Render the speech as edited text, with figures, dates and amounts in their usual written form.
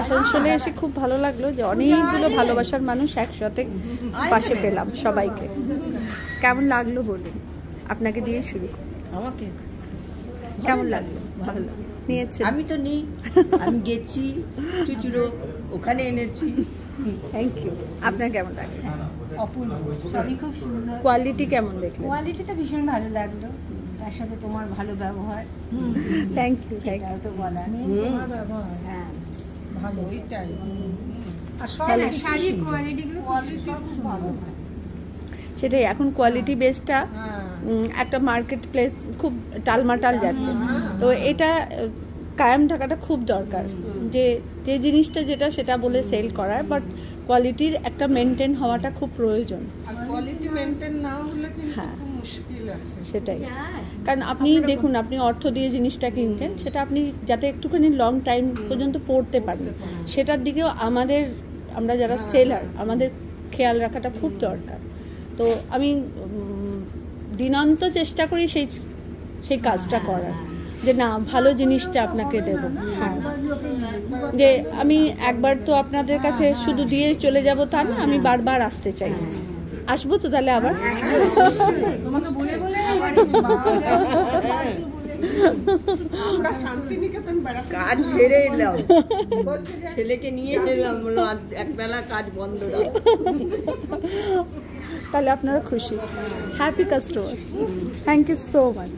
আসানসোলে এসে খুব ভালো লাগলো যে অনেকগুলো ভালোবাসার মানুষ একসাথে পাশে পেলাম সবাইকে। কেমন লাগলো বলুন, আপনাকে দিয়ে শুরু করি। আমাকে কেমন লাগলো? ভালো লাগলো। নিয়েছে? আমি তো নেই, আমি গেছি চুচুড়ো, ওখানে এনেছি। Thank you. আপনার কেমন লাগলো? অপূর্ব, সবই খুব সুন্দর। কোয়ালিটি কেমন দেখলেন? কোয়ালিটি তো ভীষণ ভালো লাগলো, তার সাথে তোমার ভালো ব্যবহার। Thank you. সেটাও তো বলা নেই, তোমার ব্যবহার হ্যাঁ ভালো। ওইটাই আর সব শাড়ির কোয়ালিটিগুলো সব ভালো। সেটাই, এখন কোয়ালিটি বেসটা একটা মার্কেট প্লেস খুব টালমাটাল যাচ্ছে, তো এটা কায়েম থাকাটা খুব দরকার। যে যে জিনিসটা যেটা সেটা বলে সেল করার, বাট কোয়ালিটির একটা মেনটেন হওয়াটা খুব প্রয়োজন। কোয়ালিটি মেনটেন না হলে কিন্তু হ্যাঁ মুশকিল আছে। সেটাই, কারণ আপনি দেখুন, আপনি অর্থ দিয়ে জিনিসটা কিনছেন, সেটা আপনি যাতে একটুখানি লং টাইম পর্যন্ত পড়তে পারেন, সেটার দিকেও আমরা যারা সেলার আমাদের খেয়াল রাখাটা খুব দরকার। তো আমি দিনান্ত চেষ্টা করি সেই কাজটা করার, যে না ভালো জিনিসটা আপনাকে দেব। হ্যাঁ, যে আমি একবার তো আপনাদের কাছে শুধু দিয়ে চলে যাব তা না, আমি বারবার আসতে চাই। আসবো তো তাহলে আবার? কাজ ছেড়ে এলাম, ছেলেকে নিয়ে এলাম, একবেলা কাজ বন্ধ। তাহলে আপনারা খুশি, happy customer. Thank you so much.